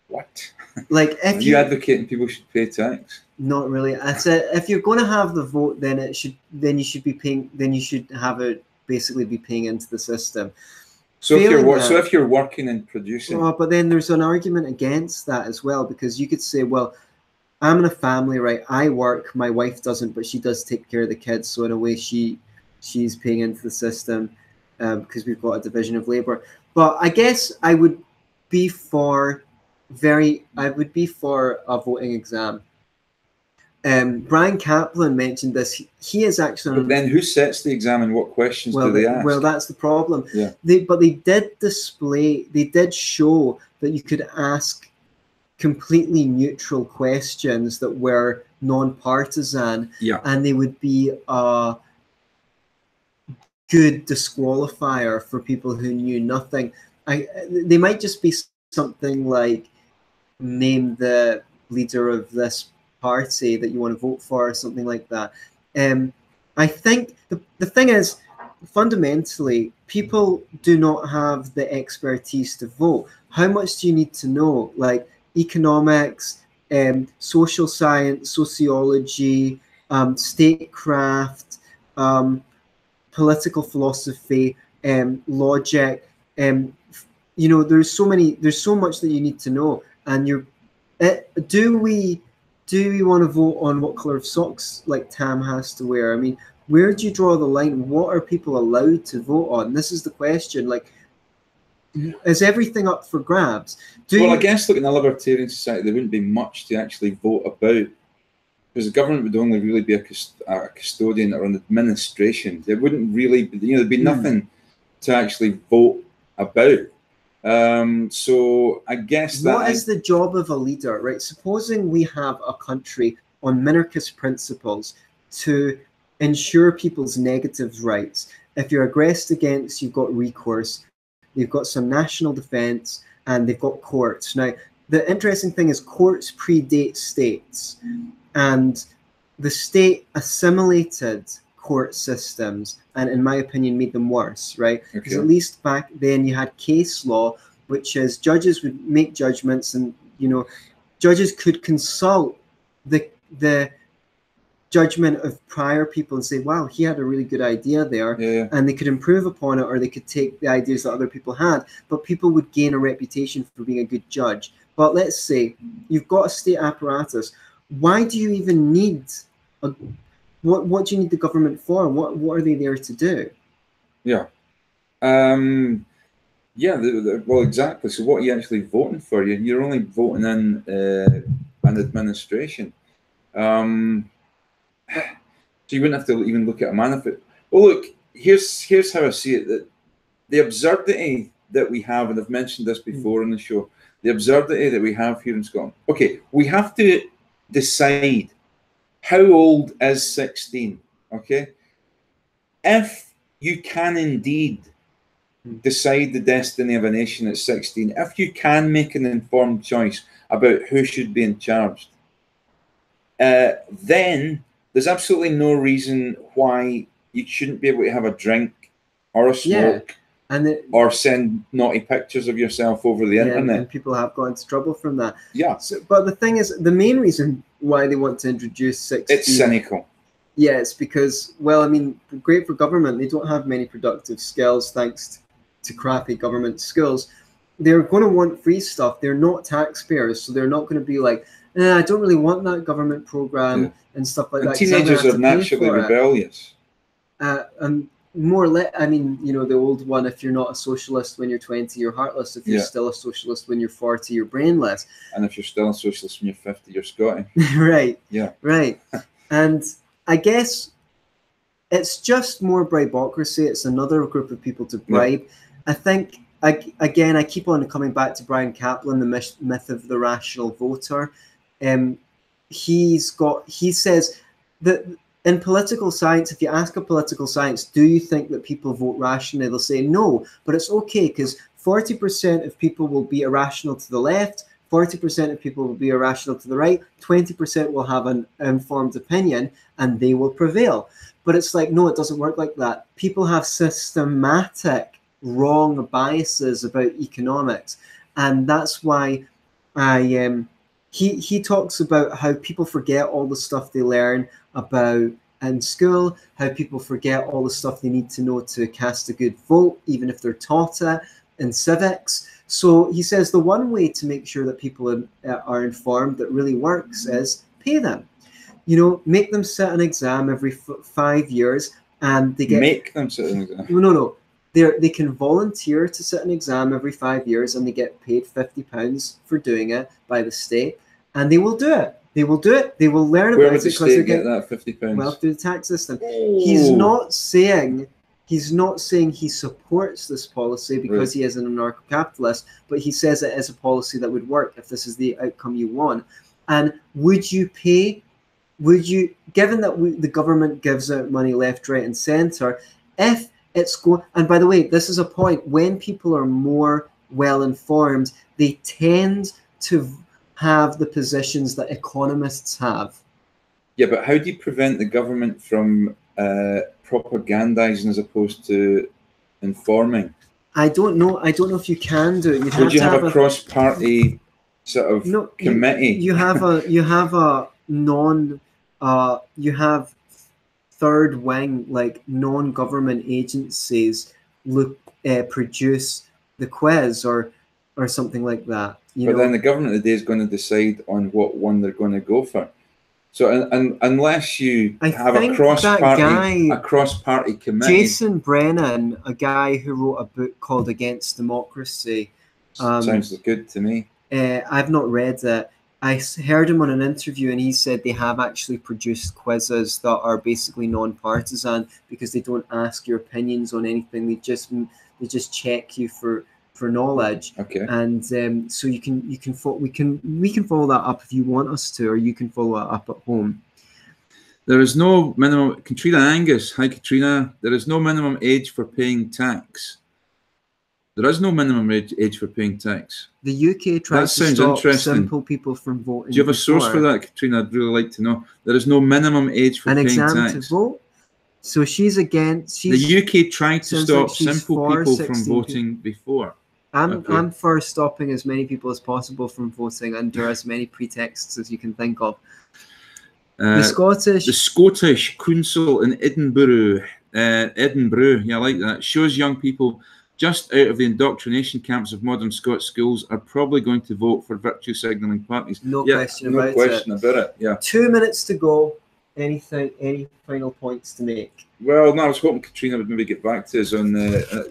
Speaker 2: what?
Speaker 1: Like, if
Speaker 2: are you advocating people should pay tax?
Speaker 1: Not really. I said if you're going to have the vote, then you should be paying. Then you should have it basically be paying into the system.
Speaker 2: So if you're working and producing,
Speaker 1: but then there's an argument against that as well, because you could say, well, I'm in a family, right? I work, my wife doesn't, but she does take care of the kids. So in a way, she's paying into the system because we've got a division of labor. But I guess I would be for a voting exam. Brian Kaplan mentioned this. He is actually.
Speaker 2: But then, who sets the exam and what questions do they ask?
Speaker 1: Well, that's the problem.
Speaker 2: Yeah.
Speaker 1: But they did show that you could ask completely neutral questions that were non-partisan,
Speaker 2: Yeah.
Speaker 1: and they would be a good disqualifier for people who knew nothing. They might just be something like, name the leader of this party that you want to vote for, or something like that. I think the thing is, fundamentally, people do not have the expertise to vote. How much do you need to know? Like economics, social science, sociology, statecraft, political philosophy, logic. There's so much that you need to know. And do we want to vote on what color of socks like Tam has to wear? I mean, where do you draw the line? What are people allowed to vote on? This is the question. Like, is everything up for grabs?
Speaker 2: I guess, look, in a libertarian society, there wouldn't be much to actually vote about, because the government would only really be a custodian or an administration. There wouldn't really be, there'd be nothing to actually vote about. So I guess
Speaker 1: what is the job of a leader, right? Supposing we have a country on minarchist principles to ensure people's negative rights. If you're aggressed against, you've got recourse, you've got some national defense, and they've got courts. Now, the interesting thing is courts predate states, and the state assimilated court systems, and in my opinion made them worse, right? Because at least back then you had case law, which is judges would make judgments, and judges could consult the judgment of prior people and say, wow, he had a really good idea there.
Speaker 2: Yeah.
Speaker 1: And they could improve upon it, or they could take the ideas that other people had, but people would gain a reputation for being a good judge. But let's say you've got a state apparatus. Why do you even need what do you need the government for? What are they there to do?
Speaker 2: Yeah. Well, exactly. So what are you actually voting for? You're only voting in an administration. So you wouldn't have to even look at a manifesto. Well, look, here's how I see it. That the absurdity that we have, and I've mentioned this before on the show, the absurdity that we have here in Scotland. Okay, we have to decide how old is 16, okay? If you can indeed decide the destiny of a nation at 16, if you can make an informed choice about who should be in charge, then there's absolutely no reason why you shouldn't be able to have a drink or a smoke or send naughty pictures of yourself over the internet.
Speaker 1: And people have gone into trouble from that.
Speaker 2: Yeah.
Speaker 1: But the thing is, the main reason why they want to introduce 16...
Speaker 2: It's cynical.
Speaker 1: Yeah, it's because, well, I mean, great for government. They don't have many productive skills thanks to crappy government skills. They're going to want free stuff. They're not taxpayers, so they're not going to be like, I don't really want that government program and stuff like that.
Speaker 2: Teenagers are naturally rebellious.
Speaker 1: And more or less, I mean, the old one, if you're not a socialist when you're 20, you're heartless. If you're still a socialist when you're 40, you're brainless.
Speaker 2: And if you're still a socialist when you're 50, you're Scotty.
Speaker 1: Right.
Speaker 2: Yeah.
Speaker 1: Right. And I guess it's just more bribocracy. It's another group of people to bribe. Yeah. I think, again, I keep on coming back to Brian Kaplan, the myth of the rational voter. He says that in political science, if you ask a political science, do you think that people vote rationally? They'll say no, but it's okay because 40% of people will be irrational to the left, 40% of people will be irrational to the right, 20% will have an informed opinion, and they will prevail. But it's like, no, it doesn't work like that. People have systematic wrong biases about economics, and that's why he talks about how people forget all the stuff they learn about in school, how people forget all the stuff they need to know to cast a good vote, even if they're taught it in civics. So he says the one way to make sure that people are informed that really works is pay them. You know, make them sit an exam every 5 years, and they get
Speaker 2: make them sit an exam.
Speaker 1: No. They can volunteer to sit an exam every 5 years, and they get paid £50 for doing it by the state, and they will do it. They will do it. They will learn
Speaker 2: Where
Speaker 1: about
Speaker 2: would
Speaker 1: it
Speaker 2: the
Speaker 1: because they
Speaker 2: state
Speaker 1: get
Speaker 2: that £50?
Speaker 1: well through the tax system.
Speaker 2: Oh.
Speaker 1: He's not saying he supports this policy because he is an anarcho-capitalist, but he says it is a policy that would work if this is the outcome you want. And would you, given that the government gives out money left, right, and centre, if it's going, and by the way, this is a point, when people are more well informed, they tend to have the positions that economists have.
Speaker 2: Yeah, but how do you prevent the government from propagandizing as opposed to informing?
Speaker 1: I don't know if you can do it.
Speaker 2: Would you have a cross-party sort of committee?
Speaker 1: You have third wing, like non-government agencies produce the quiz or something like that.
Speaker 2: But then the government of the day is going to decide on what one they're going to go for. So unless you have a cross-party committee.
Speaker 1: Jason Brennan, a guy who wrote a book called Against Democracy.
Speaker 2: Sounds good to me.
Speaker 1: I've not read it. I heard him on an interview, and he said they have actually produced quizzes that are basically non-partisan because they don't ask your opinions on anything. They just check you for knowledge.
Speaker 2: Okay.
Speaker 1: And so we can follow that up if you want us to, or you can follow it up at home.
Speaker 2: There is no minimum. Katrina Angus, hi Katrina. There is no minimum age for paying tax. There is no minimum age for paying tax.
Speaker 1: The UK tries to stop simple people from voting.
Speaker 2: Do you have a source for that, Katrina? I'd really like to know. There is no minimum age for paying tax. An exam to vote?
Speaker 1: So she's against...
Speaker 2: The UK tried to stop simple people from voting before.
Speaker 1: I'm for stopping as many people as possible from voting under as many pretexts as you can think of. The
Speaker 2: Scottish Council in Edinburgh, yeah, I like that, shows young people just out of the indoctrination camps of modern Scots schools are probably going to vote for virtue signalling parties.
Speaker 1: No question about
Speaker 2: it. Yeah.
Speaker 1: 2 minutes to go. Any final points to make?
Speaker 2: Well, no, I was hoping Katrina would maybe get back to us on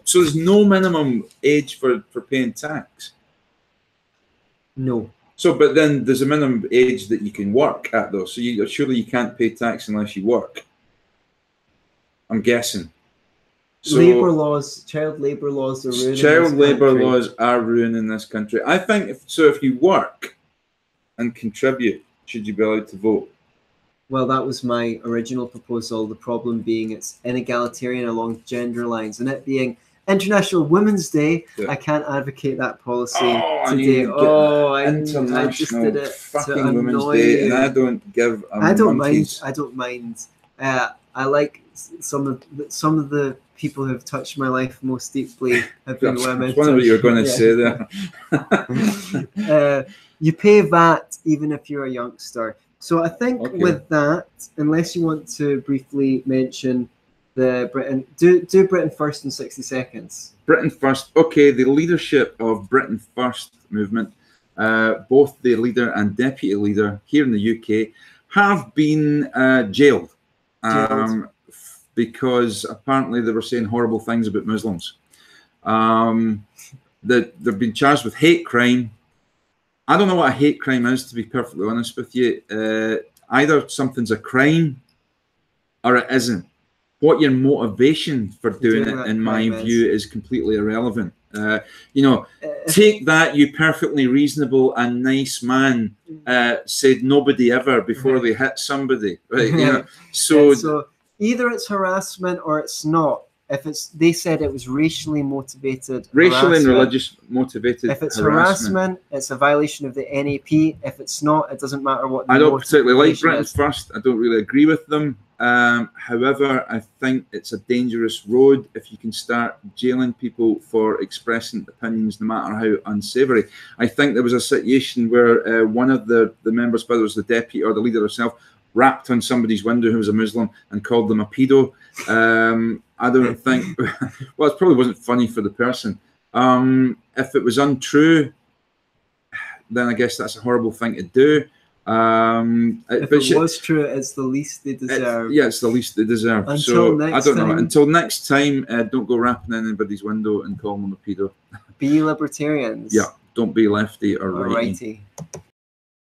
Speaker 2: so there's no minimum age for paying tax?
Speaker 1: No.
Speaker 2: So, but then there's a minimum age that you can work at, though. So surely you can't pay tax unless you work. I'm guessing. So
Speaker 1: child labour laws are ruining
Speaker 2: child labour laws are ruining this country. I think if you work and contribute, should you be allowed to vote?
Speaker 1: Well, that was my original proposal. The problem being it's inegalitarian along gender lines, and it being International Women's Day, yeah. I can't advocate that policy today.
Speaker 2: I just did it fucking Women's Day, and I don't give a monkey's.
Speaker 1: I don't mind. I like some of the people who have touched my life most deeply have been women.
Speaker 2: I wonder what you were going to say
Speaker 1: there. You pay VAT even if you're a youngster. So I think with that, unless you want to briefly mention the Britain, do Britain First in 60 seconds.
Speaker 2: Britain First. Okay, the leadership of Britain First movement, both the leader and deputy leader here in the UK, have been jailed. Because apparently they were saying horrible things about Muslims. They've been charged with hate crime. I don't know what a hate crime is, to be perfectly honest with you. Either something's a crime or it isn't. What your motivation for doing it, in my view, is completely irrelevant. Take that, you perfectly reasonable and nice man said nobody ever before they hit somebody. Right? So
Speaker 1: either it's harassment or it's not. If they said it was racially motivated.
Speaker 2: Racially and religious motivated.
Speaker 1: If it's harassment, it's a violation of the NAP. If it's not, it doesn't matter what.
Speaker 2: I don't particularly like Britain First. I don't really agree with them. However, I think it's a dangerous road if you can start jailing people for expressing opinions, no matter how unsavoury. I think there was a situation where one of the members, whether it was the deputy or the leader herself, rapped on somebody's window who was a Muslim and called them a pedo. I don't think, well, it probably wasn't funny for the person. If it was untrue, then I guess that's a horrible thing to do.
Speaker 1: If it was true, it's the least they deserve.
Speaker 2: Yeah, it's the least they deserve.
Speaker 1: Until next
Speaker 2: I don't know.
Speaker 1: time.
Speaker 2: Until next time, don't go rapping in anybody's window and calling them a pedo.
Speaker 1: Be libertarians.
Speaker 2: Yeah, don't be lefty or righty.